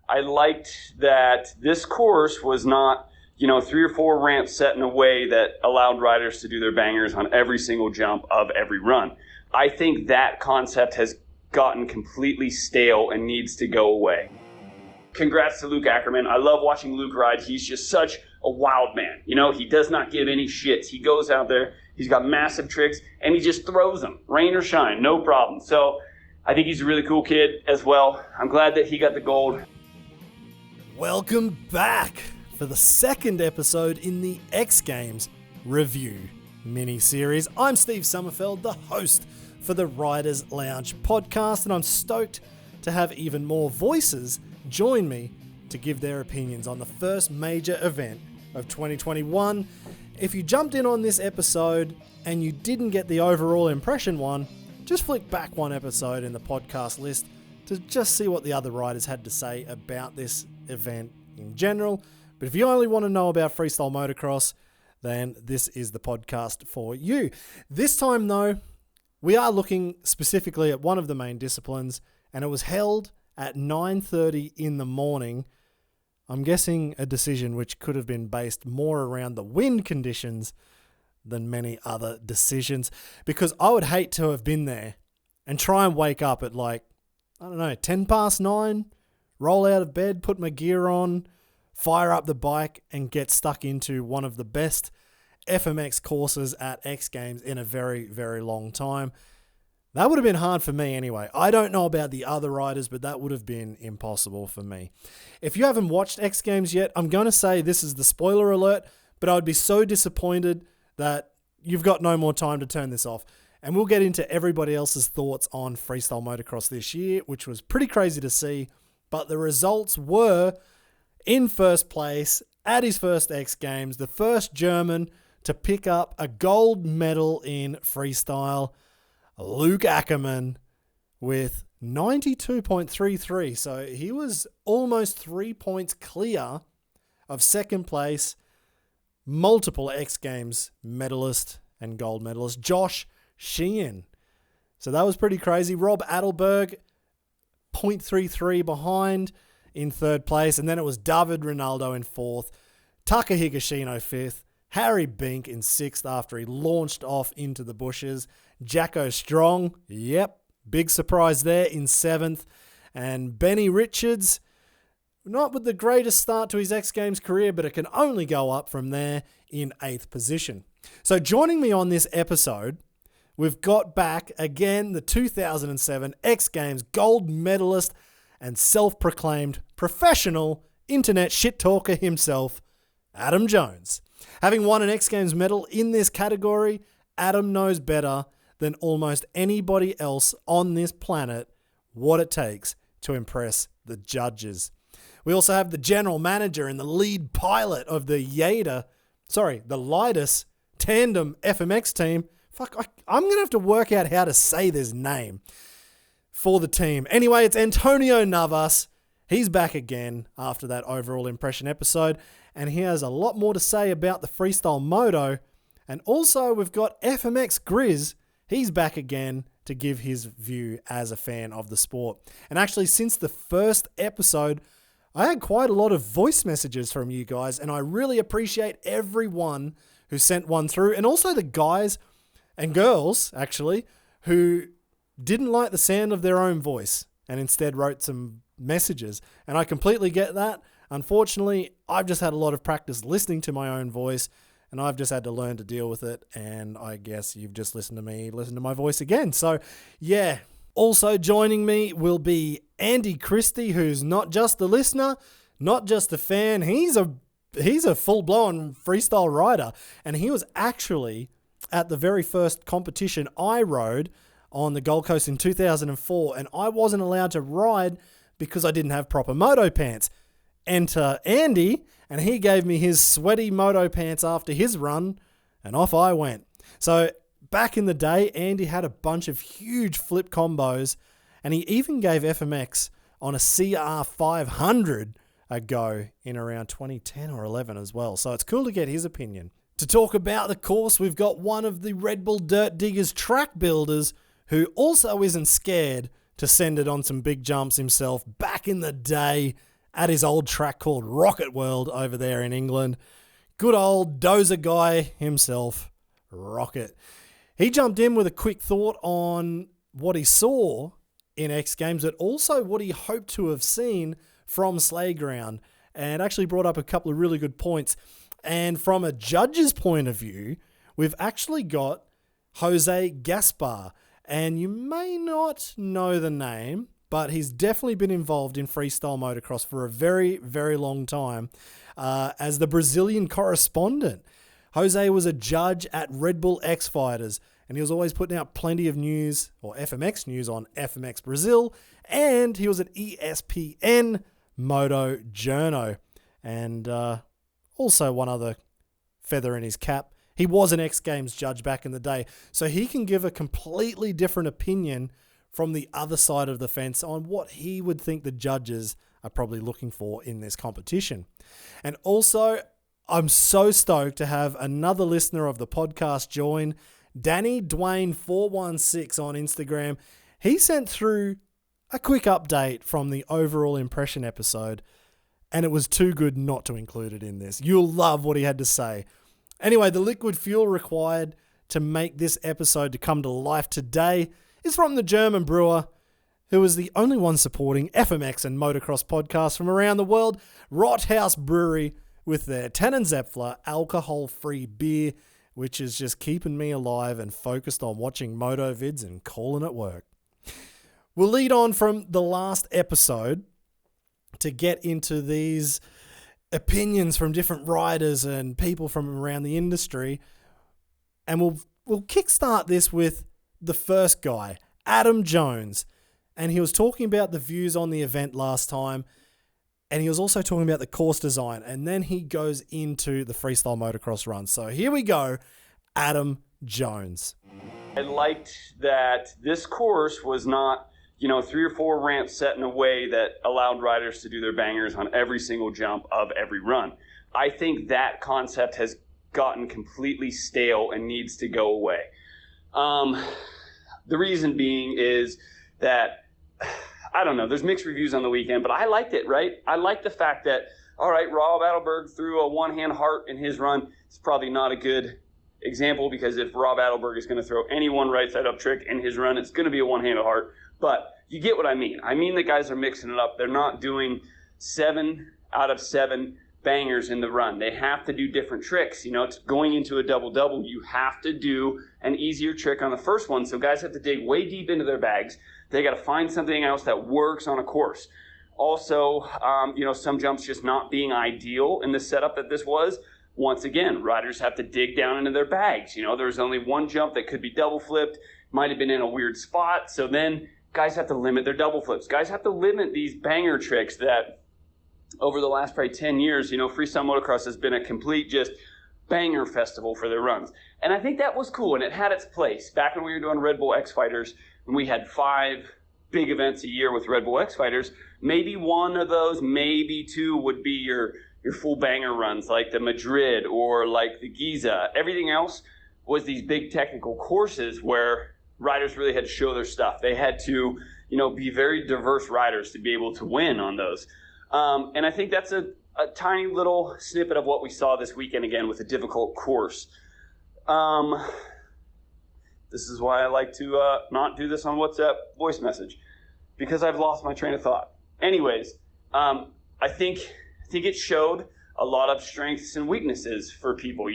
I liked that this course was not, 3 or 4 ramps set in a way that allowed riders to do their bangers on every single jump of every run. I think that concept has gotten completely stale and needs to go away. Congrats to Luke Ackerman. I love watching Luke ride. He's just such a wild man. He does not give any shits. He goes out there, he's got massive tricks, and he just throws them, rain or shine, no problem. So I think he's a really cool kid as well. I'm glad that he got the gold. Welcome back for the second episode in the X Games review mini-series. I'm Steve Summerfeld, the host for the Riders Lounge podcast, and I'm stoked to have even more voices join me to give their opinions on the first major event of 2021. If you jumped in on this episode and you didn't get the overall impression one, just flick back one episode in the podcast list to just see what the other riders had to say about this event in general. But if you only want to know about freestyle motocross, then this is the podcast for you. This time though, we are looking specifically at one of the main disciplines, and it was held at 9:30 in the morning. I'm guessing a decision which could have been based more around the wind conditions than many other decisions, because I would hate to have been there and try and wake up at 10 past 9, roll out of bed, put my gear on, fire up the bike and get stuck into one of the best FMX courses at X Games in a very, very long time. That would have been hard for me anyway. I don't know about the other riders, but that would have been impossible for me. If you haven't watched X Games yet, I'm going to say this is the spoiler alert, but I would be so disappointed that you've got no more time to turn this off. And we'll get into everybody else's thoughts on freestyle motocross this year, which was pretty crazy to see. But the results were, in first place at his first X Games, the first German to pick up a gold medal in freestyle, Luke Ackerman, with 92.33. So he was almost 3 points clear of second place, multiple X Games medalist and gold medalist, Josh Sheeny. So that was pretty crazy. Rob Adelberg, 0.33 behind in third place. And then it was David Rinaldo in fourth, Taka Higashino fifth, Harry Bink in sixth after he launched off into the bushes. Jacko Strong, yep, big surprise there, in seventh. And Benny Richards, not with the greatest start to his X Games career, but it can only go up from there, in eighth position. So joining me on this episode, we've got back again the 2007 X Games gold medalist and self-proclaimed professional internet shit talker himself, Adam Jones. Having won an X Games medal in this category, Adam knows better than almost anybody else on this planet what it takes to impress the judges. We also have the general manager and the lead pilot of the Lidus tandem FMX team. I'm going to have to work out how to say this name for the team. Anyway, it's Antonio Navas. He's back again after that overall impression episode, and he has a lot more to say about the freestyle moto. And also we've got FMX Grizz. He's back again to give his view as a fan of the sport. And actually, since the first episode, I had quite a lot of voice messages from you guys, and I really appreciate everyone who sent one through, and also the guys and girls, actually, who didn't like the sound of their own voice and instead wrote some messages. And I completely get that. Unfortunately, I've just had a lot of practice listening to my own voice, and I've just had to learn to deal with it. And I guess you've just listened to my voice again. So, yeah. Also joining me will be Andy Christie, who's not just a listener, not just a fan. He's a full-blown freestyle rider. And he was actually at the very first competition I rode on the Gold Coast in 2004. And I wasn't allowed to ride because I didn't have proper moto pants. Enter Andy, and he gave me his sweaty moto pants after his run, and off I went. So back in the day, Andy had a bunch of huge flip combos, and he even gave FMX on a CR500 a go in around 2010 or 11 as well. So it's cool to get his opinion. To talk about the course, we've got one of the Red Bull Dirt Diggers track builders who also isn't scared to send it on some big jumps himself. Back in the day, at his old track called Rocket World over there in England. Good old dozer guy himself, Rocket. He jumped in with a quick thought on what he saw in X Games, but also what he hoped to have seen from Slayground, and actually brought up a couple of really good points. And from a judge's point of view, we've actually got Jose Gaspar, and you may not know the name, but he's definitely been involved in freestyle motocross for a very, very long time as the Brazilian correspondent. Jose was a judge at Red Bull X Fighters, and he was always putting out plenty of news, or FMX news, on FMX Brazil, and he was an ESPN Moto journo, and also one other feather in his cap. He was an X Games judge back in the day, so he can give a completely different opinion from the other side of the fence on what he would think the judges are probably looking for in this competition. And also, I'm so stoked to have another listener of the podcast join, Danny Dwayne 416 on Instagram. He sent through a quick update from the overall impression episode, and it was too good not to include it in this. You'll love what he had to say. Anyway, the liquid fuel required to make this episode to come to life today is from the German brewer, who is the only one supporting FMX and motocross podcasts from around the world, Rothaus Brewery, with their Tannenzäpfler alcohol-free beer, which is just keeping me alive and focused on watching moto vids and calling it work. We'll lead on from the last episode to get into these opinions from different riders and people from around the industry. And we'll kickstart this with the first guy, Adam Jones. And he was talking about the views on the event last time, and he was also talking about the course design, and then he goes into the freestyle motocross run. So here we go, Adam Jones. I liked that this course was not, 3 or 4 ramps set in a way that allowed riders to do their bangers on every single jump of every run. I think that concept has gotten completely stale and needs to go away. The reason being is that, I don't know, there's mixed reviews on the weekend, but I liked it, right? I liked the fact that, all right, Rob Adelberg threw a one-hand heart in his run. It's probably not a good example, because if Rob Adelberg is going to throw any one right side up trick in his run, it's going to be a one-handed heart. But you get what I mean. I mean the guys are mixing it up. They're not doing 7 out of 7 bangers in the run. They have to do different tricks. It's going into a double-double. You have to do an easier trick on the first one. So guys have to dig way deep into their bags. They got to find something else that works on a course. Also, some jumps just not being ideal in the setup that this was. Once again, riders have to dig down into their bags. There's only one jump that could be double flipped, might have been in a weird spot. So then guys have to limit their double flips. Guys have to limit these banger tricks that over the last probably 10 years, freestyle motocross has been a complete just banger festival for their runs. And I think that was cool, and it had its place. Back when we were doing Red Bull X Fighters, when we had 5 big events a year with Red Bull X Fighters, maybe one of those, maybe 2 would be your full banger runs, like the Madrid or like the Giza. Everything else was these big technical courses where riders really had to show their stuff. They had to, be very diverse riders to be able to win on those. And I think that's a tiny little snippet of what we saw this weekend again with a difficult course. This is why I like to not do this on WhatsApp voice message, because I've lost my train of thought. Anyways, I think it showed a lot of strengths and weaknesses for people,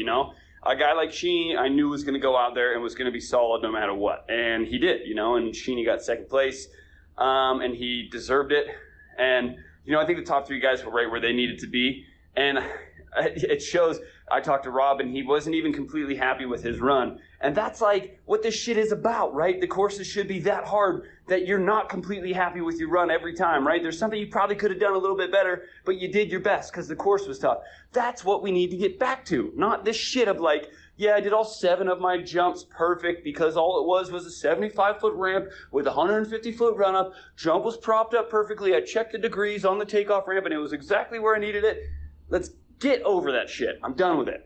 A guy like Sheeny, I knew was going to go out there and was going to be solid no matter what. And he did, and Sheeny got second place, and he deserved it. And, I think the top 3 guys were right where they needed to be. And it shows. I talked to Rob, and he wasn't even completely happy with his run. And that's like what this shit is about, right? The courses should be that hard that you're not completely happy with your run every time, right? There's something you probably could have done a little bit better, but you did your best because the course was tough. That's what we need to get back to, not this shit of like, yeah, I did all 7 of my jumps perfect because all it was a 75-foot ramp with a 150-foot run-up. Jump was propped up perfectly. I checked the degrees on the takeoff ramp, and it was exactly where I needed it. Let's get over that shit. I'm done with it.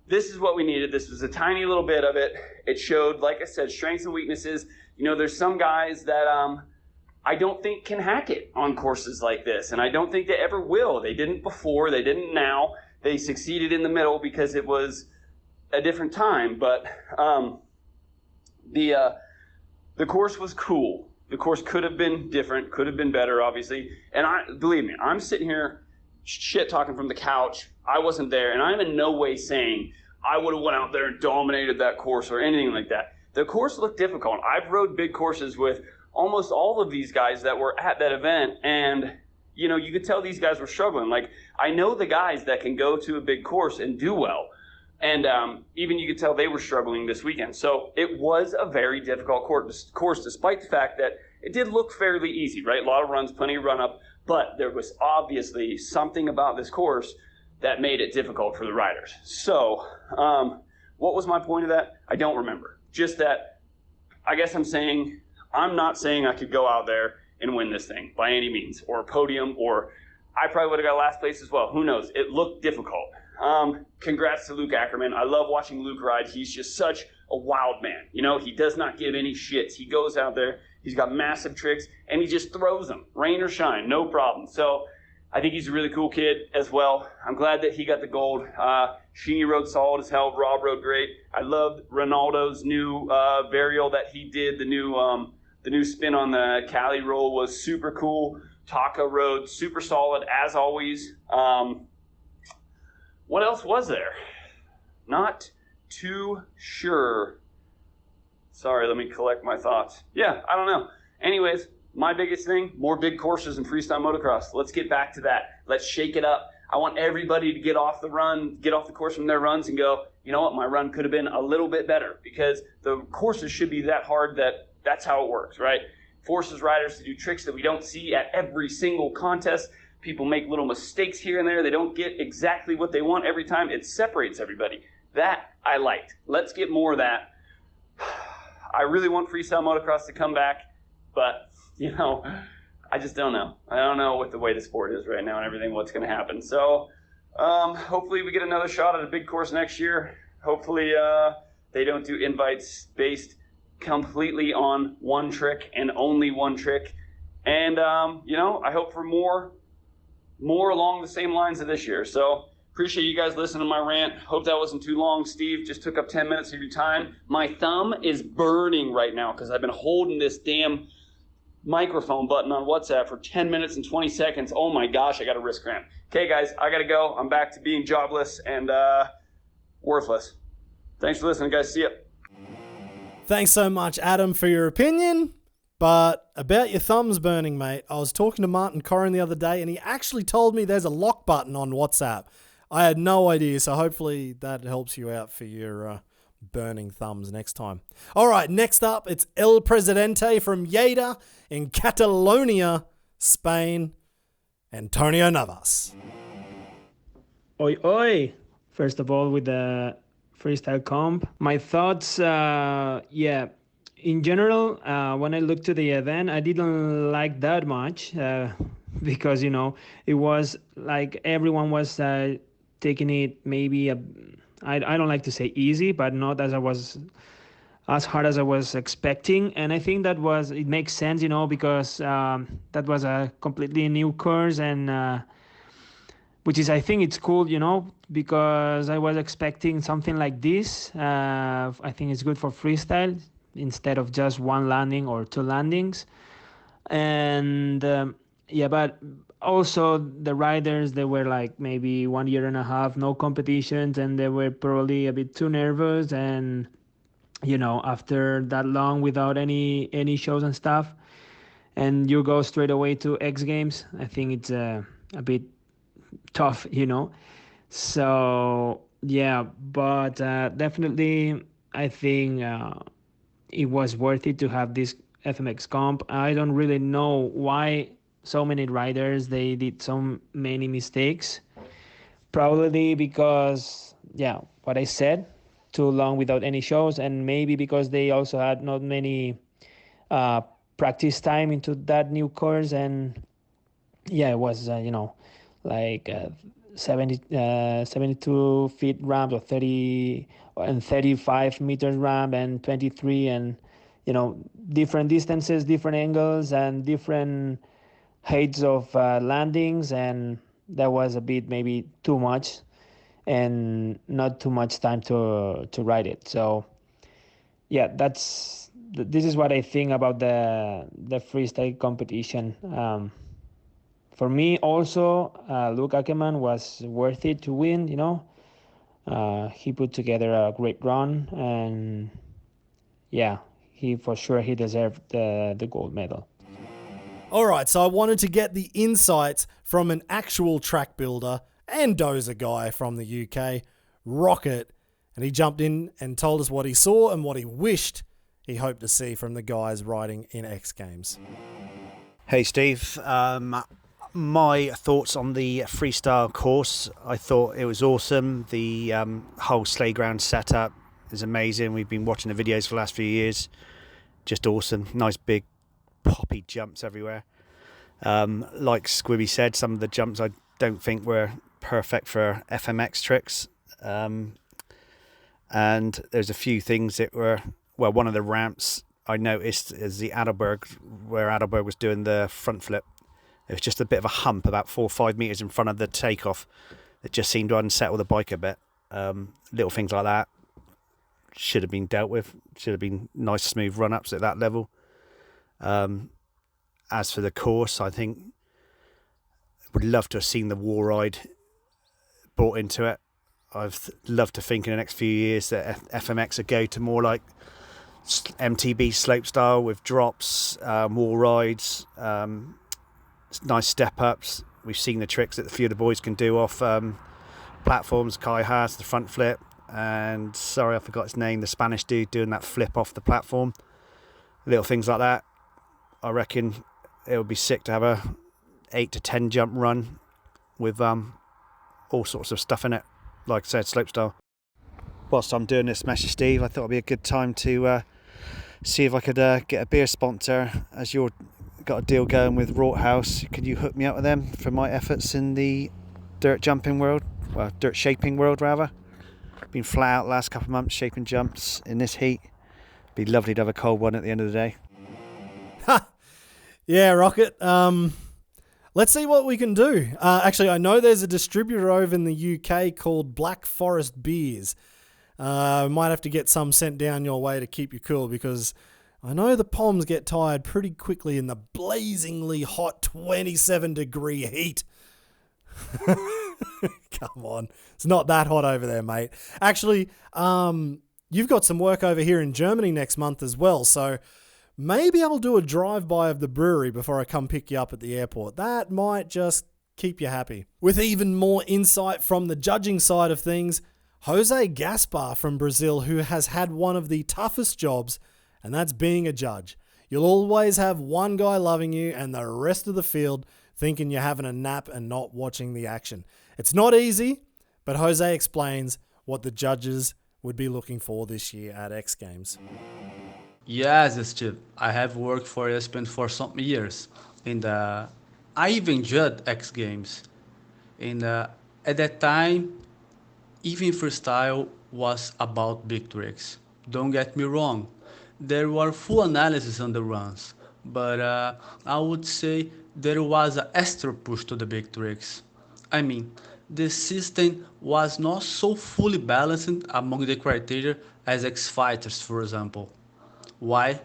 This is what we needed. This was a tiny little bit of it. It showed, like I said, strengths and weaknesses. There's some guys that I don't think can hack it on courses like this, and I don't think they ever will. They didn't before, they didn't now. They succeeded in the middle because it was a different time, but the course was cool. The course could have been different, could have been better, obviously. And believe me, I'm sitting here shit talking from the couch. I wasn't there, and I'm in no way saying I would have went out there and dominated that course or anything like that. The course looked difficult. I've rode big courses with almost all of these guys that were at that event, and you could tell these guys were struggling. Like, I know the guys that can go to a big course and do well, and even you could tell they were struggling this weekend. So it was a very difficult course, despite the fact that it did look fairly easy, right? A lot of runs, plenty of run up, but there was obviously something about this course that made it difficult for the riders. So what was my point of that? I don't remember. Just that I guess I'm not saying I could go out there and win this thing by any means, or a podium, or I probably would have got last place as well. Who knows? It looked difficult. Congrats to Luke Ackerman. I love watching Luke ride. He's just such a wild man. He does not give any shits. He goes out there, he's got massive tricks, and he just throws them, rain or shine, no problem. So I think he's a really cool kid as well. I'm glad that he got the gold. Sheeny rode solid as hell. Rob rode great. I loved Rinaldo's new varial that he did. The new spin on the Cali roll was super cool. Taka rode super solid as always. What else was there? Not too sure. Sorry, let me collect my thoughts. Yeah, I don't know. Anyways, my biggest thing, more big courses in freestyle motocross. Let's get back to that. Let's shake it up. I want everybody to get off the course from their runs and go, you know what, my run could have been a little bit better, because the courses should be that hard that's how it works, right? Forces riders to do tricks that we don't see at every single contest. People make little mistakes here and there. They don't get exactly what they want every time. It separates everybody. That I liked. Let's get more of that. I really want freestyle motocross to come back, but, I just don't know. I don't know what the way the sport is right now and everything, what's going to happen. So hopefully we get another shot at a big course next year. Hopefully they don't do invites based completely on one trick and only one trick. And, I hope for more along the same lines of this year. So appreciate you guys listening to my rant. Hope that wasn't too long. Steve just took up 10 minutes of your time. My thumb is burning right now because I've been holding this damn microphone button on WhatsApp for 10 minutes and 20 seconds. Oh my gosh, I got a wrist cramp. Okay, guys, I got to go. I'm back to being jobless and worthless. Thanks for listening, guys. See ya. Thanks so much, Adam, for your opinion. But about your thumbs burning, mate, I was talking to Martin Corrin the other day, and he actually told me there's a lock button on WhatsApp. I had no idea, so hopefully that helps you out for your burning thumbs next time. All right, next up, it's El Presidente from Lleida in Catalonia, Spain, Antonio Navas. Oi, oi. First of all, with the freestyle comp, my thoughts, in general, when I looked to the event, I didn't like that much because, it was like everyone was taking it maybe, I don't like to say easy, but not as hard as I was expecting. And I think it makes sense, because that was a completely new course, and which is, I think it's cool, because I was expecting something like this. I think it's good for freestyle, instead of just one landing or two landings. And but also the riders, they were like maybe 1.5 years, no competitions, and they were probably a bit too nervous. And after that long without any shows and stuff, and you go straight away to X Games, I think it's a bit tough, So but definitely I think it was worth it to have this FMX comp. I don't really know why so many riders, they did so many mistakes. Probably because, what I said, too long without any shows, and maybe because they also had not many practice time into that new course. And it was, 72 feet ramp, or 30 and 35 meters ramp, and 23 and different distances, different angles, and different heights of landings, and that was a bit maybe too much, and not too much time to ride it. So yeah, this is what I think about the freestyle competition. For me, also, Luke Ackerman was worth it to win. He put together a great run, and yeah, he deserved the gold medal. All right, so I wanted to get the insights from an actual track builder and dozer guy from the UK, Rocket, and he jumped in and told us what he saw and what he wished he hoped to see from the guys riding in X Games. Hey Steve, my thoughts on the freestyle course. I thought it was awesome. The whole sleigh ground setup is amazing. We've been watching the videos for the last few years. Just awesome. Nice big poppy jumps everywhere. Like Squibby said, some of the jumps I don't think were perfect for FMX tricks. And there's a few things that were, well, one of the ramps I noticed is the Adelberg, where Adelberg was doing the front flip. It was just a bit of a hump about 4 or 5 meters in front of the takeoff. It just seemed to unsettle the bike a bit. Little things like that should have been dealt with. Should have been nice, smooth run-ups at that level. As for the course, I think would love to have seen the wall ride brought into it. I've loved to think in the next few years that FMX would go to more like MTB slope style with drops, wall rides, nice step ups. We've seen the tricks that a few of the boys can do off platforms. Kai has the front flip, and sorry I forgot his name, the Spanish dude doing that flip off the platform. Little things like that. I reckon it would be sick to have a 8 to 10 jump run with all sorts of stuff in it, like I said, slopestyle. Whilst I'm doing this message, Steve, I thought it'd be a good time to see if I could get a beer sponsor, as you've got a deal going with Rorthouse. Could you hook me up with them for my efforts in the dirt jumping world? Well, dirt shaping world rather. Been flat out the last couple of months shaping jumps in this heat. Be lovely to have a cold one at the end of the day. Yeah, Rocket. Let's see what we can do. Actually, I know there's a distributor over in the UK called Black Forest Beers. Might have to get some sent down your way to keep you cool, because I know the Poms get tired pretty quickly in the blazingly hot 27-degree heat. Come on. It's not that hot over there, mate. Actually, you've got some work over here in Germany next month as well, so maybe I'll do a drive-by of the brewery before I come pick you up at the airport. That might just keep you happy. With even more insight from the judging side of things, Jose Gaspar from Brazil, who has had one of the toughest jobs, and that's being a judge. You'll always have one guy loving you and the rest of the field thinking you're having a nap and not watching the action. It's not easy, but Jose explains what the judges would be looking for this year at X Games. Yes, Steve. I have worked for ESPN for some years, and I even judged X Games. And at that time, even freestyle was about big tricks. Don't get me wrong, there were full analysis on the runs, but I would say there was an extra push to the big tricks. I mean, the system was not so fully balanced among the criteria as X Fighters, for example. Why?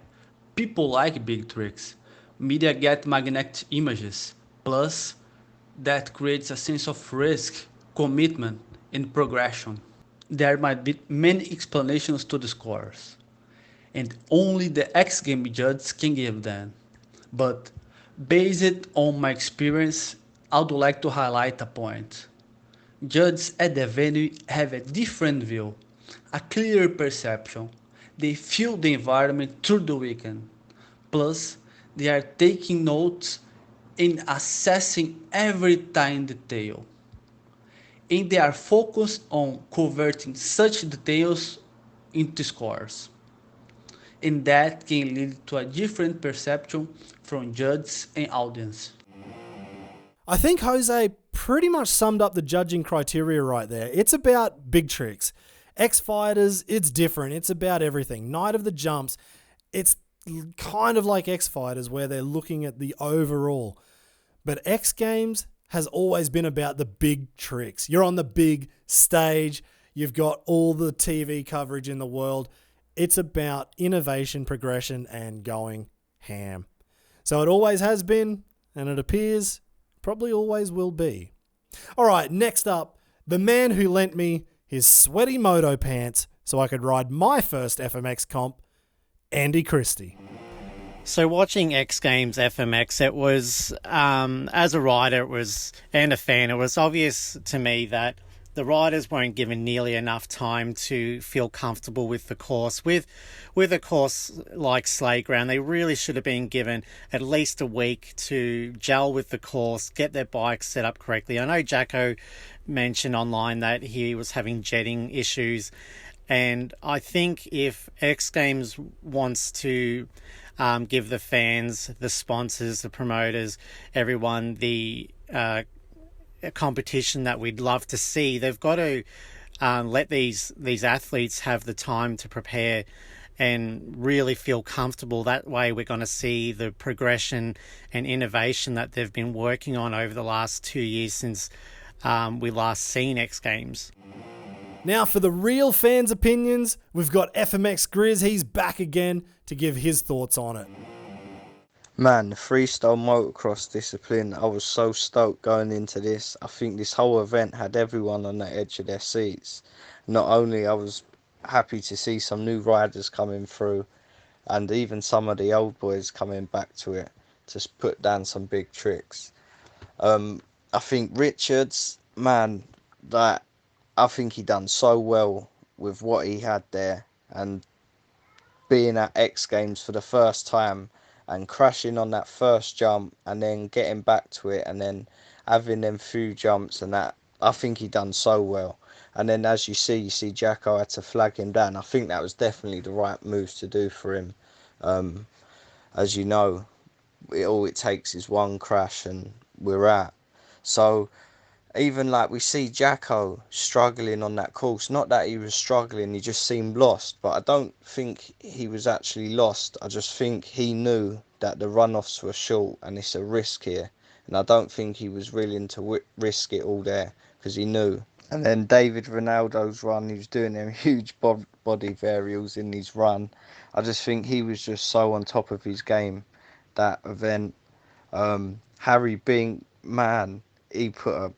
People like big tricks. Media get magnetic images. Plus, that creates a sense of risk, commitment, and progression. There might be many explanations to the scores, and only the X Game judges can give them. But based on my experience, I would like to highlight a point. Judges at the venue have a different view, a clearer perception. They feel the environment through the weekend. Plus, they are taking notes and assessing every tiny detail. And they are focused on converting such details into scores. And that can lead to a different perception from judges and audience. I think Jose pretty much summed up the judging criteria right there. It's about big tricks. X Fighters, it's different. It's about everything. Night of the Jumps, it's kind of like X Fighters where they're looking at the overall. But X Games has always been about the big tricks. You're on the big stage. You've got all the TV coverage in the world. It's about innovation, progression, and going ham. So it always has been, and it appears probably always will be. All right, next up, the man who lent me his sweaty moto pants so I could ride my first FMX comp, Andy Christie. So watching X Games FMX, it was, as a rider and a fan, it was obvious to me that the riders weren't given nearly enough time to feel comfortable with the course. With a course like Slate Ground, they really should have been given at least a week to gel with the course, get their bikes set up correctly. I know Jacko mentioned online that he was having jetting issues, and I think if X Games wants to give the fans, the sponsors, the promoters, everyone the competition that we'd love to see, they've got to let these athletes have the time to prepare and really feel comfortable. That way we're going to see the progression and innovation that they've been working on over the last 2 years since we last seen X Games. Now for the real fans' opinions, we've got FMX Grizz. He's back again to give his thoughts on it. Man, the freestyle motocross discipline, I was so stoked going into this. I think this whole event had everyone on the edge of their seats. Not only I was happy to see some new riders coming through, and even some of the old boys coming back to it to put down some big tricks. I think Richards, man, that I think he done so well with what he had there, and being at X Games for the first time and crashing on that first jump and then getting back to it and then having them few jumps and that, I think he done so well. And then as you see Jacko had to flag him down. I think that was definitely the right move to do for him. As you know, all it takes is one crash and we're out. So even like we see Jacko struggling on that course, not that he was struggling, he just seemed lost, but I don't think he was actually lost. I just think he knew that the runoffs were short and it's a risk here, and I don't think he was willing to risk it all there because he knew. And then David Rinaldo's run, he was doing them huge body varials in his run. I just think he was just so on top of his game that event. Harry Bink, man, he put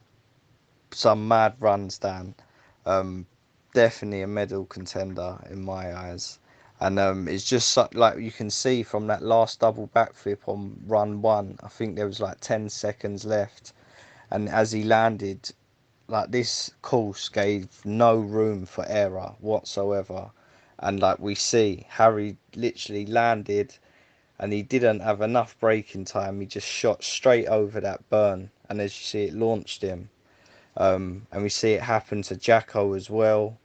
some mad runs down. Definitely a medal contender in my eyes. And it's just like you can see from that last double backflip on run 1, I think there was like 10 seconds left, and as he landed, like, this course gave no room for error whatsoever. And like we see, Harry literally landed and he didn't have enough braking time. He just shot straight over that burn, and as you see, it launched him. And we see it happen to Jacko as well.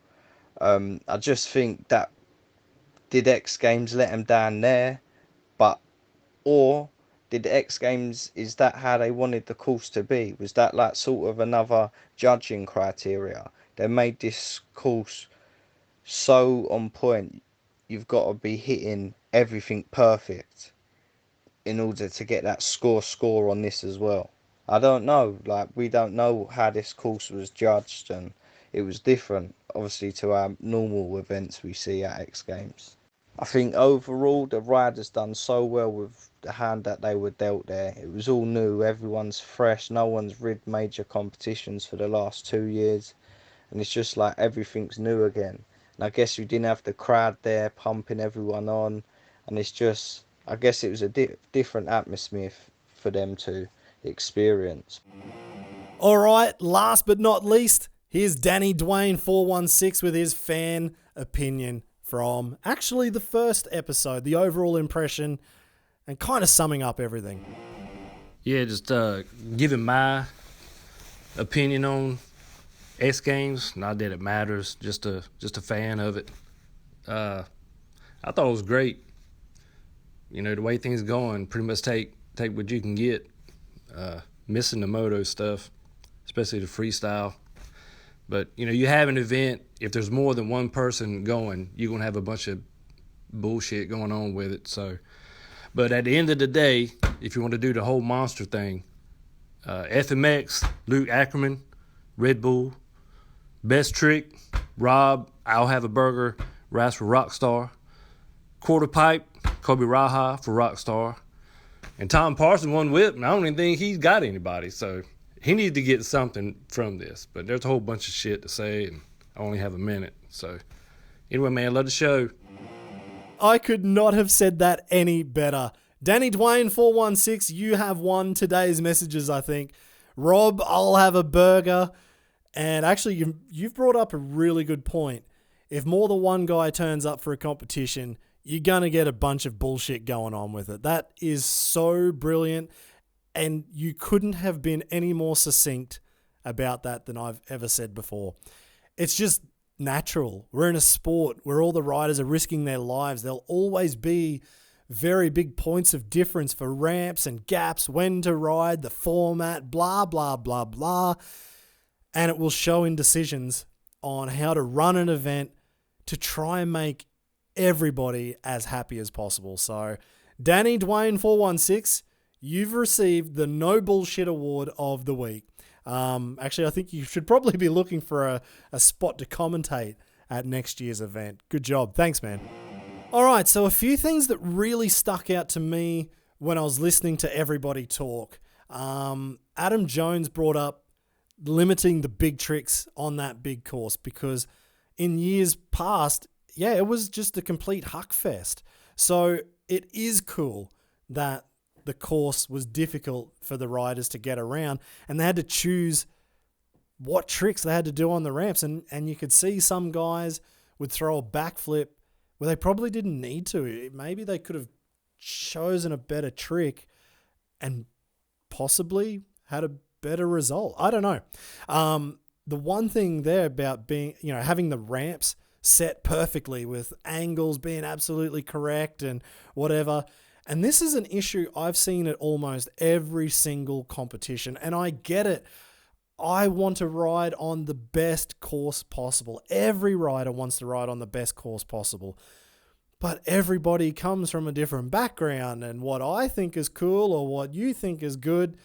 I just think that, did X Games let him down there? Or did X Games, is that how they wanted the course to be? Was that like sort of another judging criteria? They made this course so on point. You've got to be hitting everything perfect in order to get that score on this as well. I don't know, like, we don't know how this course was judged, and it was different, obviously, to our normal events we see at X Games. I think overall the riders done so well with the hand that they were dealt there. It was all new, everyone's fresh, no one's rid major competitions for the last 2 years, and it's just like everything's new again. And I guess we didn't have the crowd there pumping everyone on, and it's just, I guess it was a different atmosphere for them to experience. All right, last but not least, here's Danny Dwayne 416 with his fan opinion from actually the first episode, the overall impression, and kind of summing up everything. Yeah, just giving my opinion on X Games. Not that it matters, just a fan of it. I thought it was great. You know, the way things going, pretty much take what you can get. Missing the moto stuff, especially the freestyle. But, you know, you have an event, if there's more than one person going, you're going to have a bunch of bullshit going on with it. So, but at the end of the day, if you want to do the whole monster thing, FMX, Luke Ackerman, Red Bull, Best Trick, Rob, I'll Have a Burger, Ras for Rockstar, Quarter Pipe, Kobe Raha for Rockstar, and Tom Parson won Whip, and I don't even think he's got anybody, so he needs to get something from this. But there's a whole bunch of shit to say, and I only have a minute. So anyway, man, love the show. I could not have said that any better. Danny Dwayne 416, you have won today's messages, I think. Rob, I'll have a burger. And actually, you've brought up a really good point. If more than one guy turns up for a competition, you're going to get a bunch of bullshit going on with it. That is so brilliant. And you couldn't have been any more succinct about that than I've ever said before. It's just natural. We're in a sport where all the riders are risking their lives. There'll always be very big points of difference for ramps and gaps, when to ride, the format, blah, blah, blah, blah. And it will show in decisions on how to run an event to try and make everybody as happy as possible. So, Danny Dwayne 416, you've received the No Bullshit Award of the week. Actually, I think you should probably be looking for a spot to commentate at next year's event. Good job. Thanks, man. All right, so a few things that really stuck out to me when I was listening to everybody talk. Adam Jones brought up limiting the big tricks on that big course because in years past, it was just a complete huck fest. So it is cool that the course was difficult for the riders to get around and they had to choose what tricks they had to do on the ramps. And you could see some guys would throw a backflip where they probably didn't need to. Maybe they could have chosen a better trick and possibly had a better result. I don't know. The one thing there about being, having the ramps set perfectly with angles being absolutely correct and whatever. And this is an issue I've seen at almost every single competition. And I get it. I want to ride on the best course possible. Every rider wants to ride on the best course possible. But everybody comes from a different background. And what I think is cool or what you think is good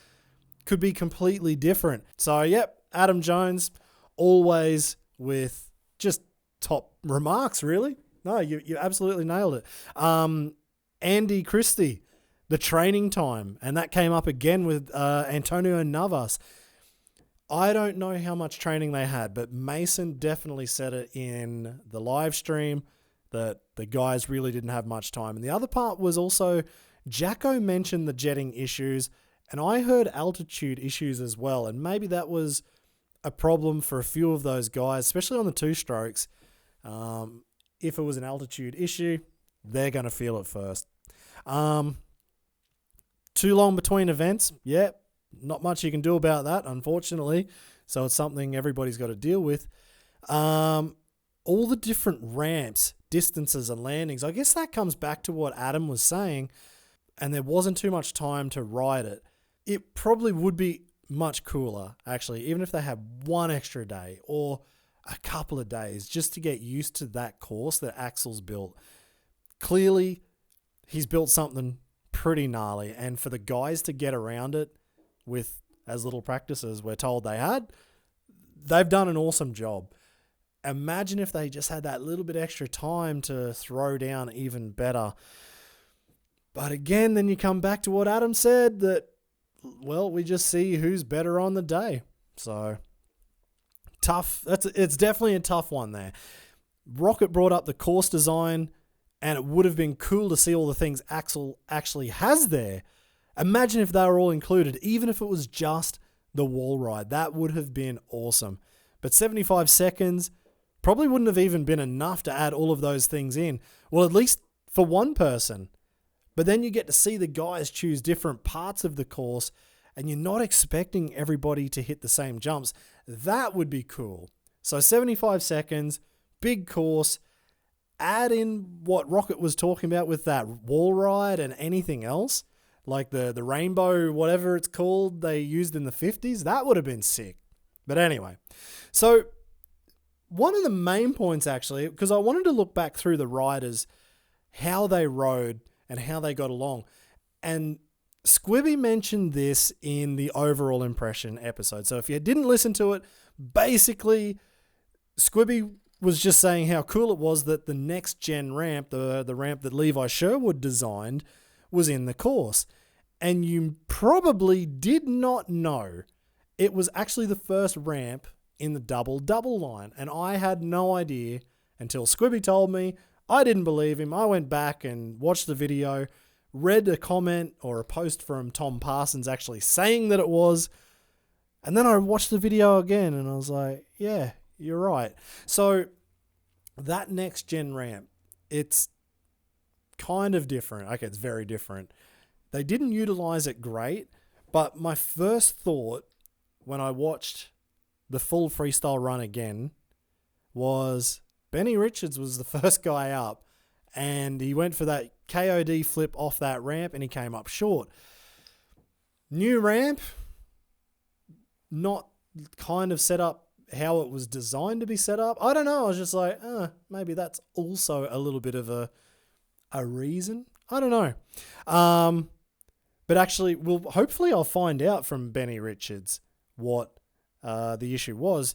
could be completely different. So, Adam Jones, always with just top remarks, really. No, you absolutely nailed it. Andy Christie, the training time, and that came up again with Antonio Navas. I don't know how much training they had, but Mason definitely said it in the live stream that the guys really didn't have much time. And the other part was also Jacko mentioned the jetting issues, and I heard altitude issues as well. And maybe that was a problem for a few of those guys, especially on the two strokes. If it was an altitude issue, they're going to feel it first. Too long between events. Not much you can do about that, unfortunately. So it's something everybody's got to deal with. All the different ramps, distances, and landings. I guess that comes back to what Adam was saying, and there wasn't too much time to ride it. It probably would be much cooler, actually, even if they had one extra day or a couple of days just to get used to that course that Axel's built. Clearly, he's built something pretty gnarly, and for the guys to get around it with as little practice as we're told they had, they've done an awesome job. Imagine if they just had that little bit extra time to throw down even better. But again, then you come back to what Adam said, that, well, we just see who's better on the day. So, tough. It's definitely a tough one there. Rocket brought up the course design, and it would have been cool to see all the things Axel actually has there. Imagine if they were all included, even if it was just the wall ride. That would have been awesome. But 75 seconds probably wouldn't have even been enough to add all of those things in. Well, at least for one person. But then you get to see the guys choose different parts of the course, and you're not expecting everybody to hit the same jumps. That would be cool. So 75 seconds, big course. Add in what Rocket was talking about with that wall ride and anything else, like the rainbow, whatever it's called, they used in the 50s. That would have been sick. But anyway, so one of the main points, actually, because I wanted to look back through the riders how they rode and how they got along. And Squibby mentioned this in the overall impression episode. So if you didn't listen to it, basically Squibby was just saying how cool it was that the next gen ramp, the ramp that Levi Sherwood designed, was in the course. And you probably did not know it was actually the first ramp in the double-double line. And I had no idea until Squibby told me. I didn't believe him. I went back and watched the video, read a comment or a post from Tom Parsons actually saying that it was. And then I watched the video again and I was like, yeah, you're right. So that next gen ramp, it's kind of different. Okay, it's very different. They didn't utilize it great, but my first thought when I watched the full freestyle run again was Benny Richards was the first guy up and he went for that KOD flip off that ramp and he came up short. New ramp, not kind of set up how it was designed to be set up. I don't know. I was just like, maybe that's also a little bit of a reason. I don't know. But actually, hopefully I'll find out from Benny Richards what the issue was.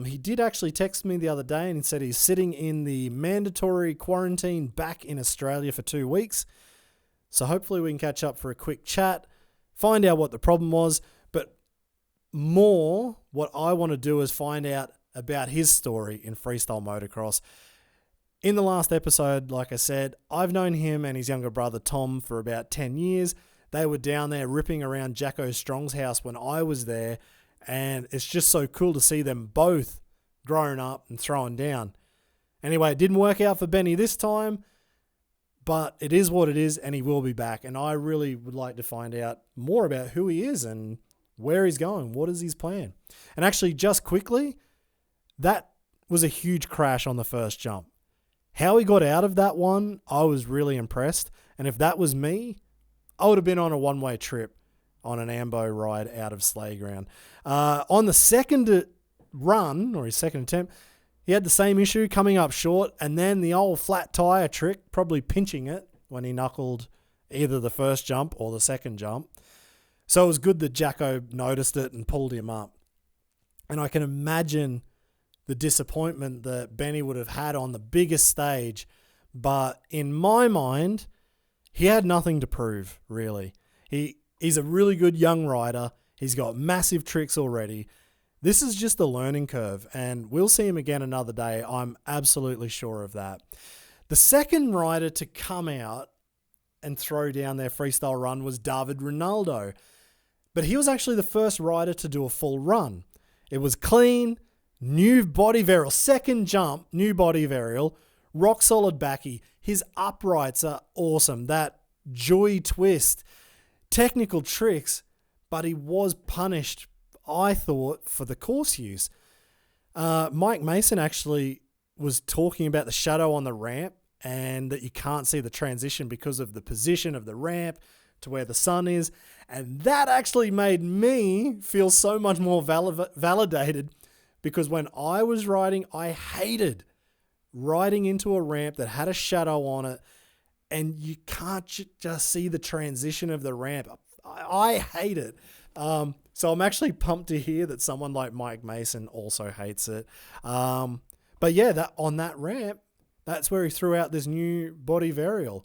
He did actually text me the other day and he said he's sitting in the mandatory quarantine back in Australia for 2 weeks. So hopefully we can catch up for a quick chat, find out what the problem was. But more, what I want to do is find out about his story in freestyle motocross. In the last episode, like I said, I've known him and his younger brother Tom for about 10 years. They were down there ripping around Jacko Strong's house when I was there. And it's just so cool to see them both grown up and throwing down. Anyway, it didn't work out for Benny this time, but it is what it is and he will be back. And I really would like to find out more about who he is and where he's going. What is his plan? And actually, just quickly, that was a huge crash on the first jump. How he got out of that one, I was really impressed. And if that was me, I would have been on a one-way trip on an Ambo ride out of Sleigh Ground. On the second run, or his second attempt, he had the same issue coming up short, and then the old flat tire trick, probably pinching it when he knuckled either the first jump or the second jump. So it was good that Jacko noticed it and pulled him up. And I can imagine the disappointment that Benny would have had on the biggest stage. But in my mind, he had nothing to prove, really. He's a really good young rider. He's got massive tricks already. This is just a learning curve, and we'll see him again another day. I'm absolutely sure of that. The second rider to come out and throw down their freestyle run was David Rinaldo. But he was actually the first rider to do a full run. It was clean, new body varial, second jump, new body varial, rock solid backy. His uprights are awesome. That joy twist, technical tricks, but he was punished, I thought, for the course use. Mike Mason actually was talking about the shadow on the ramp and that you can't see the transition because of the position of the ramp to where the sun is. And that actually made me feel so much more validated, because when I was riding, I hated riding into a ramp that had a shadow on it and you can't just see the transition of the ramp. I hate it. So I'm actually pumped to hear that someone like Mike Mason also hates it. But yeah, that on that ramp, that's where he threw out this new body varial.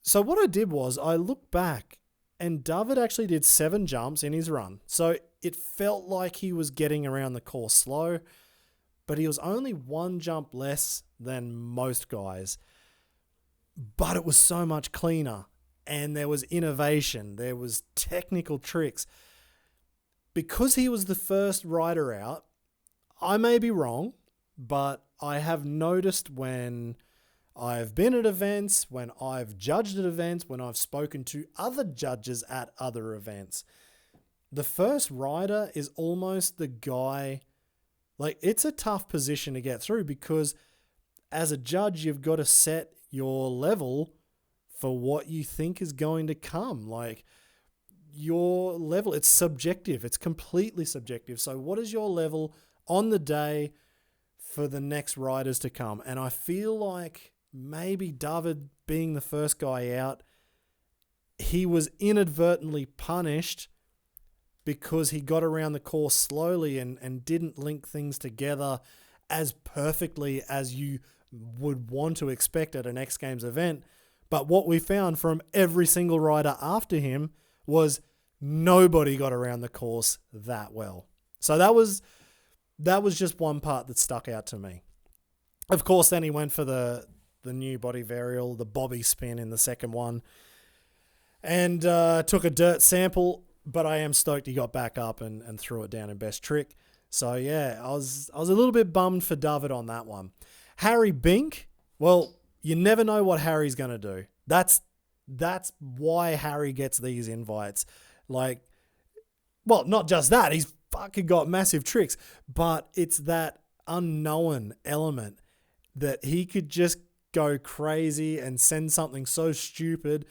So what I did was I looked back and David actually did 7 jumps in his run. So it felt like he was getting around the course slow, but he was only 1 jump less than most guys. But it was so much cleaner and there was innovation. There was technical tricks. Because he was the first rider out, I may be wrong, but I have noticed when I've been at events, when I've judged at events, when I've spoken to other judges at other events, the first rider is almost the guy. Like, it's a tough position to get through because as a judge, you've got to set your level for what you think is going to come. Like, your level, it's subjective. It's completely subjective. So what is your level on the day for the next riders to come? And I feel like maybe David being the first guy out, he was inadvertently punished because he got around the course slowly and didn't link things together as perfectly as you would want to expect at an X Games event. But what we found from every single rider after him was nobody got around the course that well. So that was just one part that stuck out to me. Of course, then he went for the new body varial, the Bobby spin in the second one, and took a dirt sample, but I am stoked he got back up and threw it down in best trick. So yeah, I was a little bit bummed for David on that one. Harry Bink, well, you never know what Harry's going to do. That's why Harry gets these invites. Like, well, not just that, he's fucking got massive tricks, but it's that unknown element that he could just go crazy and send something so stupid,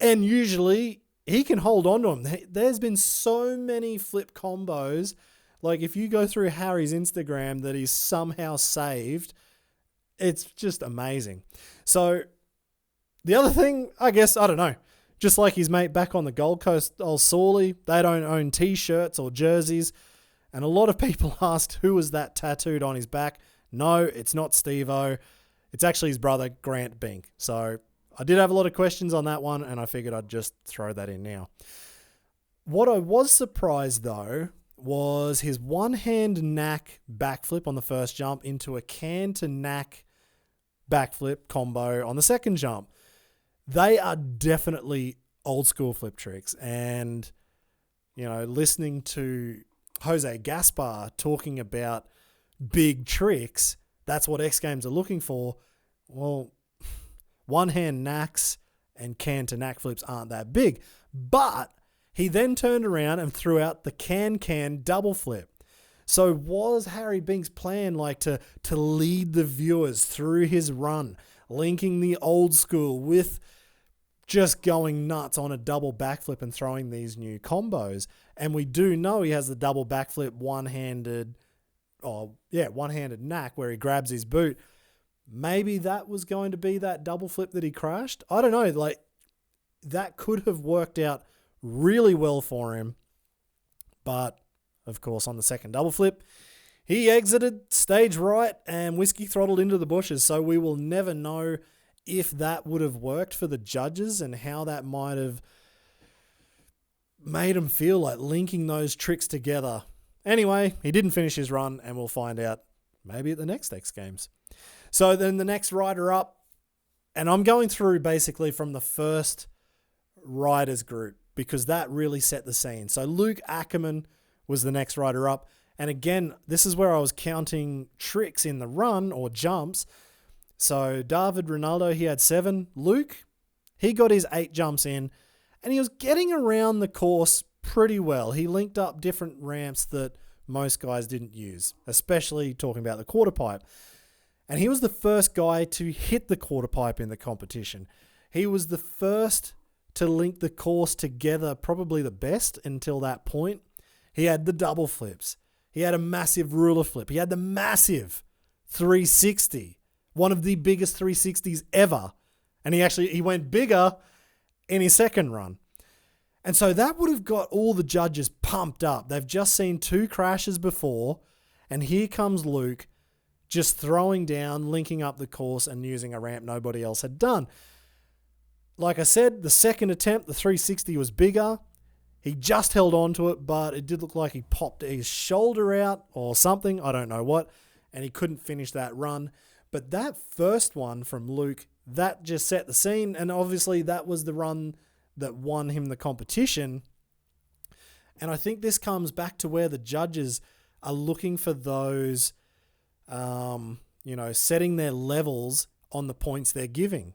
and usually he can hold on to them. There's been so many flip combos. Like, if you go through Harry's Instagram that he's somehow saved, it's just amazing. So the other thing, I guess, I don't know, just like his mate back on the Gold Coast, old Sawley, they don't own T-shirts or jerseys. And a lot of people asked who was that tattooed on his back. No, it's not Steve-O. It's actually his brother, Grant Bink. So I did have a lot of questions on that one, and I figured I'd just throw that in now. What I was surprised, though, was his one-hand knack backflip on the first jump into a can to knack backflip combo on the second jump. They are definitely old school flip tricks. And, you know, listening to Jose Gaspar talking about big tricks, that's what X Games are looking for. Well, one-hand knacks and can to knack flips aren't that big. But he then turned around and threw out the can double flip. So was Harry Bink's plan like to lead the viewers through his run, linking the old school with just going nuts on a double backflip and throwing these new combos? And we do know he has the double backflip one-handed knack where he grabs his boot. Maybe that was going to be that double flip that he crashed. I don't know. Like, that could have worked out really well for him. But, of course, on the second double flip, he exited stage right and whiskey throttled into the bushes. So we will never know if that would have worked for the judges and how that might have made him feel like linking those tricks together. Anyway, he didn't finish his run, and we'll find out maybe at the next X Games. So then the next rider up, and I'm going through basically from the first riders group because that really set the scene. So Luke Ackerman was the next rider up. And again, this is where I was counting tricks in the run or jumps. So David Rinaldo, he had 7. Luke, he got his 8 jumps in, and he was getting around the course pretty well. He linked up different ramps that most guys didn't use, especially talking about the quarter pipe. And he was the first guy to hit the quarter pipe in the competition. He was the first to link the course together, probably the best until that point. He had the double flips. He had a massive ruler flip. He had the massive 360, one of the biggest 360s ever. And he went bigger in his second run. And so that would have got all the judges pumped up. They've just seen 2 crashes before, and here comes Luke just throwing down, linking up the course and using a ramp nobody else had done. Like I said, the second attempt, the 360 was bigger. He just held on to it, but it did look like he popped his shoulder out or something. I don't know what. And he couldn't finish that run. But that first one from Luke, that just set the scene. And obviously that was the run that won him the competition. And I think this comes back to where the judges are looking for those, setting their levels on the points they're giving.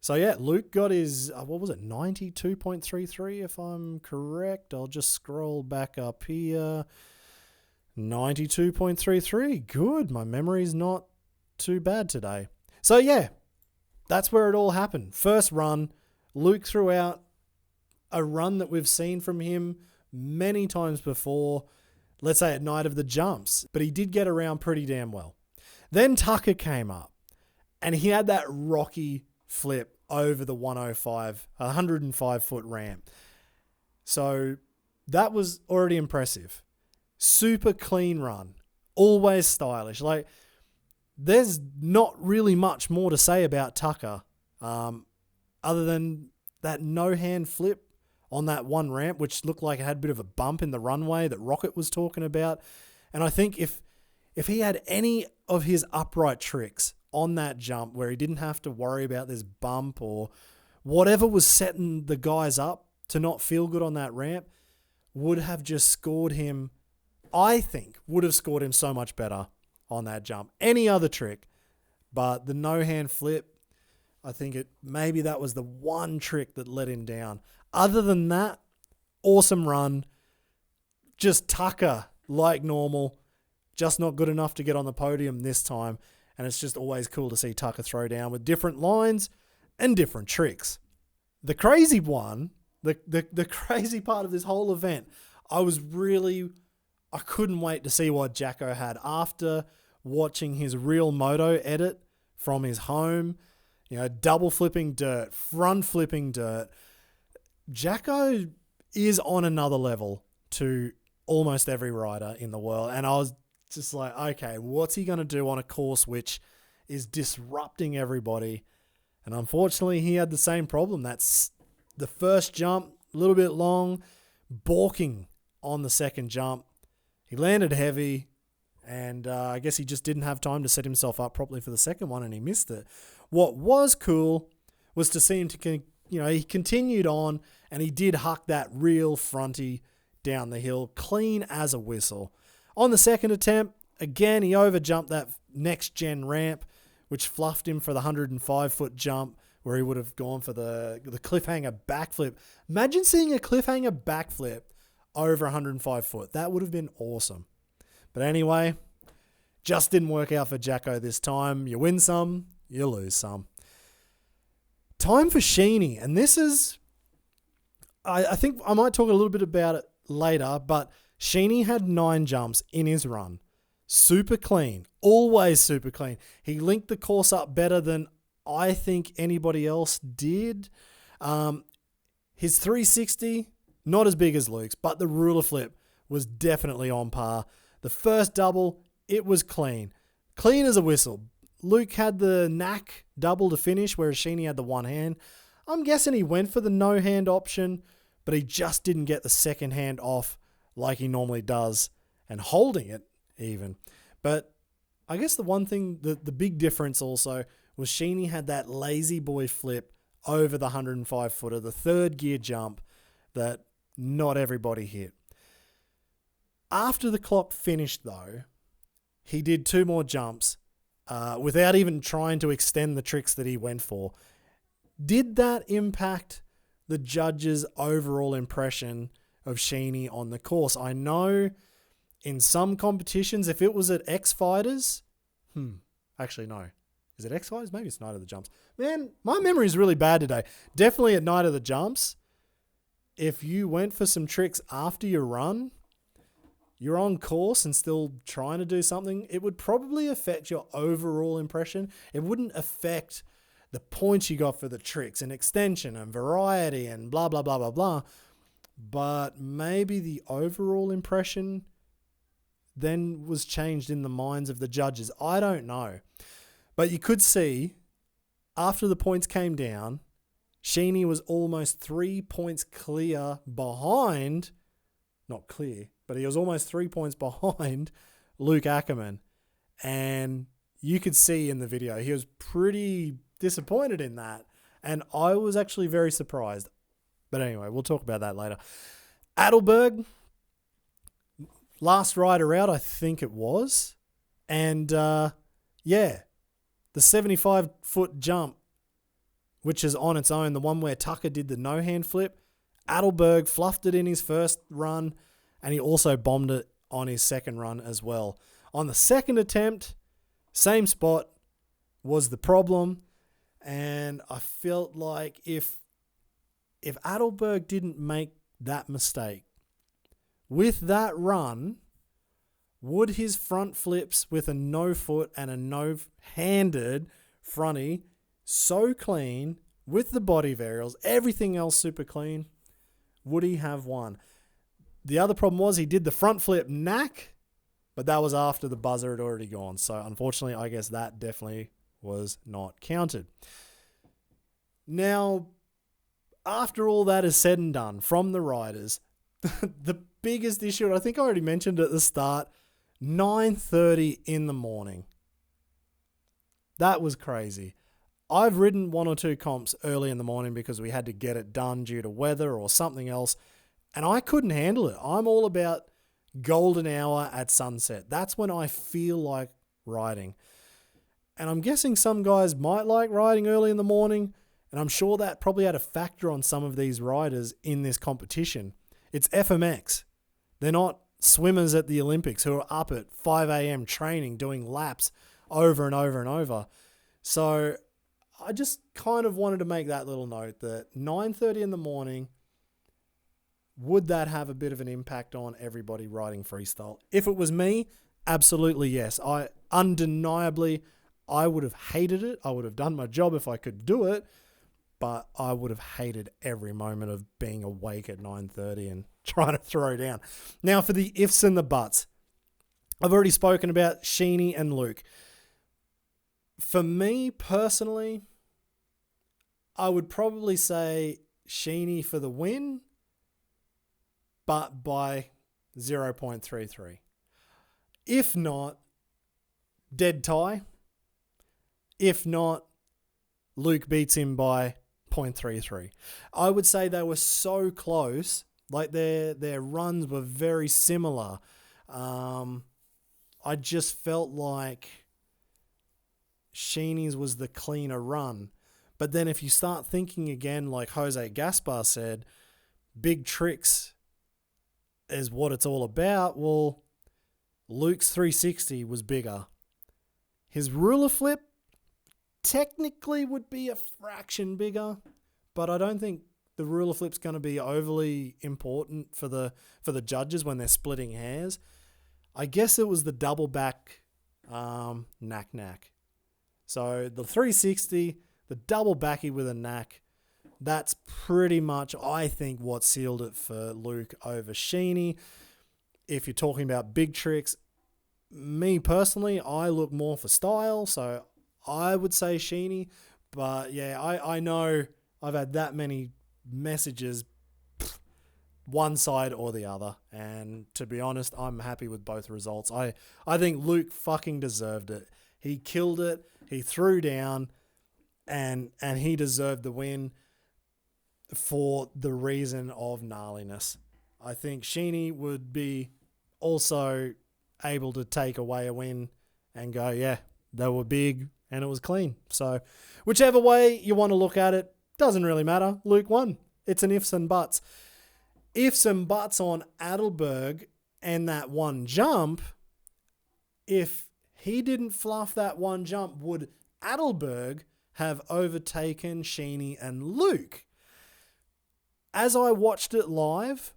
So yeah, Luke got his, 92.33 if I'm correct. I'll just scroll back up here. 92.33. Good. My memory's not too bad today. So yeah, that's where it all happened. First run, Luke threw out a run that we've seen from him many times before, let's say at Night of the Jumps, but he did get around pretty damn well. Then Taka came up, And he had that rocky flip over the 105 foot ramp. So that was already impressive. Super clean run. Always stylish. Like, there's not really much more to say about Taka, other than that no-hand flip on that one ramp, which looked like it had a bit of a bump in the runway that Rocket was talking about. And I think if he had any of his upright tricks on that jump where he didn't have to worry about this bump or whatever was setting the guys up to not feel good on that ramp, would have just scored him, I think, would have scored him so much better on that jump. Any other trick, but the no-hand flip, I think maybe that was the one trick that let him down. Other than that, awesome run. Just Taka like normal, just not good enough to get on the podium this time. And it's just always cool to see Taka throw down with different lines and different tricks. The crazy one, the crazy part of this whole event, I couldn't wait to see what Jacko had after watching his real moto edit from his home. Double flipping dirt, front flipping dirt. Jacko is on another level to almost every rider in the world. And I was just like, okay, what's he going to do on a course which is disrupting everybody? And unfortunately, he had the same problem. That's the first jump, a little bit long, balking on the second jump. He landed heavy, and I guess he just didn't have time to set himself up properly for the second one, and he missed it. What was cool was to see him he continued on, and he did huck that real fronty down the hill, clean as a whistle. On the second attempt, again, he overjumped that next-gen ramp, which fluffed him for the 105-foot jump, where he would have gone for the cliffhanger backflip. Imagine seeing a cliffhanger backflip over 105 foot. That would have been awesome. But anyway, just didn't work out for Jacko this time. You win some, you lose some. Time for Sheeny, and this is, I think I might talk a little bit about it later, but Sheeny had 9 jumps in his run. Super clean. Always super clean. He linked the course up better than I think anybody else did. His 360, not as big as Luke's, but the ruler flip was definitely on par. The first double, it was clean. Clean as a whistle. Luke had the knack double to finish, whereas Sheeny had the one hand. I'm guessing he went for the no hand option, but he just didn't get the second hand off like he normally does, and holding it even. But I guess the one thing, the big difference also, was Sheeny had that lazy boy flip over the 105 footer, the third gear jump that not everybody hit. After the clock finished though, he did 2 more jumps without even trying to extend the tricks that he went for. Did that impact the judges' overall impression of Sheeny on the course? I know in some competitions, if it was at X Fighters, actually no. Is it X Fighters? Maybe it's Night of the Jumps. Man, my memory is really bad today. Definitely at Night of the Jumps, if you went for some tricks after your run, you're on course and still trying to do something, it would probably affect your overall impression. It wouldn't affect the points you got for the tricks and extension and variety and blah, blah, blah, blah, blah. But maybe the overall impression then was changed in the minds of the judges. I don't know. But you could see, after the points came down, Sheeny was almost 3 points clear behind, not clear, but he was almost 3 points behind Luke Ackerman. And you could see in the video, he was pretty disappointed in that. And I was actually very surprised. But anyway, we'll talk about that later. Adelberg, last rider out, I think it was. And yeah, the 75-foot jump, which is on its own, the one where Taka did the no-hand flip, Adelberg fluffed it in his first run, and he also bombed it on his second run as well. On the second attempt, same spot was the problem, and I felt like if Adelberg didn't make that mistake, with that run, would his front flips with a no foot and a no-handed fronty, so clean, with the body varials, everything else super clean, would he have won? The other problem was he did the front flip knack, but that was after the buzzer had already gone. So unfortunately, I guess that definitely was not counted. Now, after all that is said and done from the riders, the biggest issue, and I think I already mentioned at the start, 9:30 in the morning. That was crazy. I've ridden one or two comps early in the morning because we had to get it done due to weather or something else, and I couldn't handle it. I'm all about golden hour at sunset. That's when I feel like riding. And I'm guessing some guys might like riding early in the morning, and I'm sure that probably had a factor on some of these riders in this competition. It's FMX. They're not swimmers at the Olympics who are up at 5 a.m. training, doing laps over and over and over. So I just kind of wanted to make that little note that 9:30 in the morning, would that have a bit of an impact on everybody riding freestyle? If it was me, absolutely yes. Undeniably, I would have hated it. I would have done my job if I could do it, but I would have hated every moment of being awake at 9:30 and trying to throw down. Now for the ifs and the buts. I've already spoken about Sheeny and Luke. For me personally, I would probably say Sheeny for the win, but by 0.33. If not, dead tie. If not, Luke beats him by 0.33. I would say they were so close, like their runs were very similar. I just felt like Sheeny's was the cleaner run. But then if you start thinking again, like Jose Gaspar said, big tricks is what it's all about. Well, Luke's 360 was bigger. His ruler flip technically would be a fraction bigger, but I don't think the ruler flip's going to be overly important for the judges when they're splitting hairs. I guess it was the double back knack. So the 360, the double backy with a knack, that's pretty much, I think, what sealed it for Luke over Sheeny. If you're talking about big tricks, me personally, I look more for style, so I would say Sheeny. But yeah, I know I've had that many messages, one side or the other, and to be honest, I'm happy with both results. I think Luke fucking deserved it. He killed it. He threw down, and he deserved the win for the reason of gnarliness. I think Sheeny would be also able to take away a win and go, yeah, they were big and it was clean. So whichever way you want to look at it, doesn't really matter. Luke won. It's an ifs and buts. Ifs and buts on Adelberg and that one jump. If he didn't fluff that one jump, would Adelberg have overtaken Sheeny and Luke? As I watched it live,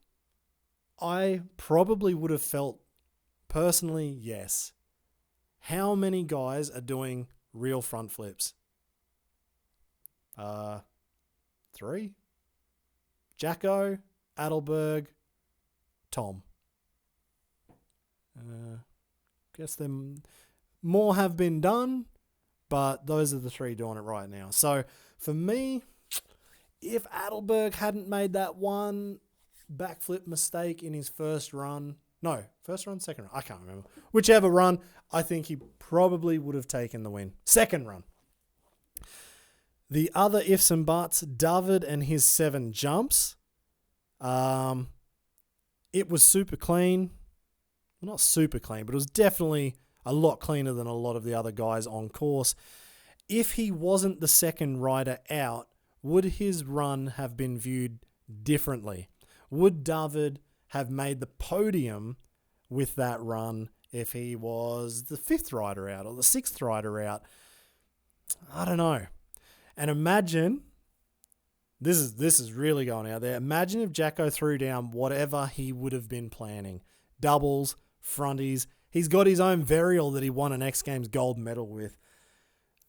I probably would have felt personally yes. How many guys are doing real front flips? 3. Jacko, Adelberg, Tom. Guess them more have been done, but those are the 3 doing it right now. So for me, if Adelberg hadn't made that one backflip mistake in his first run, second run, I can't remember. Whichever run, I think he probably would have taken the win. Second run. The other ifs and buts, David and his 7 jumps. It was super clean. Well, not super clean, but it was definitely a lot cleaner than a lot of the other guys on course. If he wasn't the second rider out, would his run have been viewed differently? Would David have made the podium with that run if he was the 5th rider out or the 6th rider out? I don't know. And imagine, this is really going out there, imagine if Jacko threw down whatever he would have been planning. Doubles, fronties. He's got his own varial that he won an X Games gold medal with.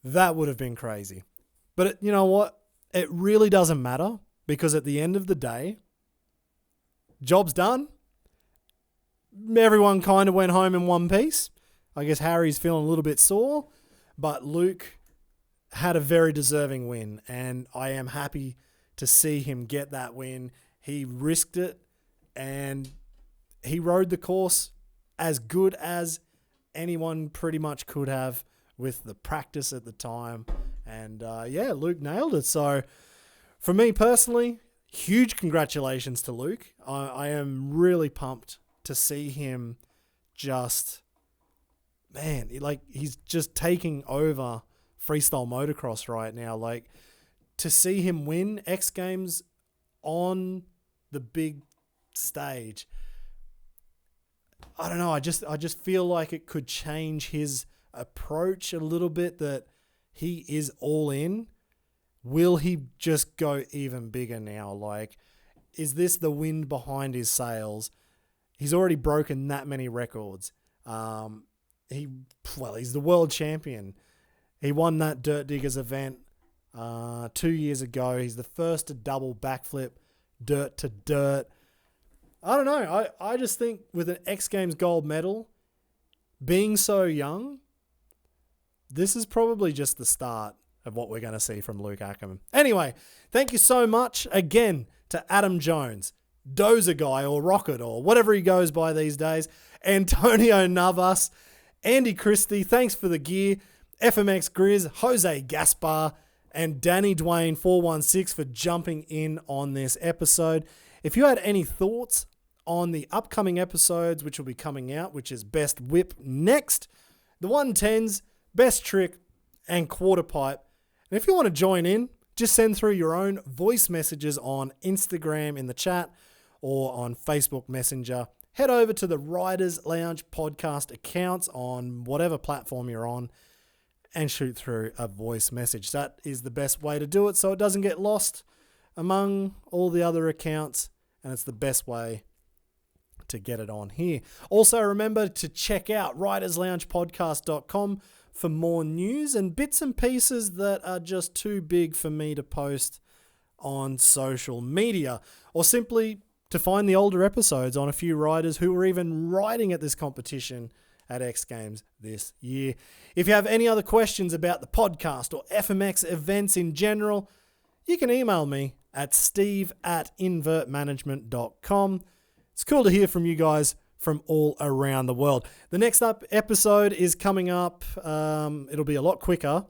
That would have been crazy. But you know what? It really doesn't matter because at the end of the day, job's done. Everyone kind of went home in one piece. I guess Harry's feeling a little bit sore, but Luke had a very deserving win, and I am happy to see him get that win. He risked it, and he rode the course as good as anyone pretty much could have with the practice at the time. And Luke nailed it. So for me personally, huge congratulations to Luke. I am really pumped to see him just, man, he's just taking over freestyle motocross right now. Like, to see him win X Games on the big stage, I don't know. I just feel like it could change his approach a little bit, that he is all in. Will he just go even bigger now? Like, is this the wind behind his sails? He's already broken that many records. He's the world champion. He won that Dirt Diggers event 2 years ago. He's the first to double backflip dirt to dirt. I don't know. I just think with an X Games gold medal, being so young, this is probably just the start of what we're going to see from Luke Ackerman. Anyway, thank you so much again to Adam Jones, Dozer Guy or Rocket or whatever he goes by these days, Antonio Navas, Andy Christie, thanks for the gear, FMX Grizz, Jose Gaspar, and Danny Dwayne 416 for jumping in on this episode. If you had any thoughts on the upcoming episodes, which will be coming out, which is Best Whip next, the 110s, Best Trick, and Quarter Pipe. And if you want to join in, just send through your own voice messages on Instagram in the chat or on Facebook Messenger. Head over to the Riders Lounge podcast accounts on whatever platform you're on and shoot through a voice message. That is the best way to do it so it doesn't get lost among all the other accounts, and it's the best way to get it on here. Also, remember to check out ridersloungepodcast.com for more news and bits and pieces that are just too big for me to post on social media, or simply to find the older episodes on a few riders who were even riding at this competition at X Games this year. If you have any other questions about the podcast or FMX events in general, you can email me at steve@invertmanagement.com. It's cool to hear from you guys from all around the world. The next episode is coming up. It'll be a lot quicker,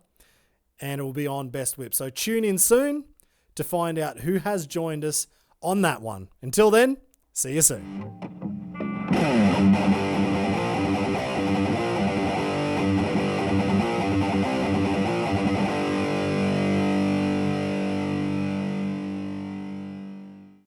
and it will be on Best Whip. So tune in soon to find out who has joined us on that one. Until then, see you soon.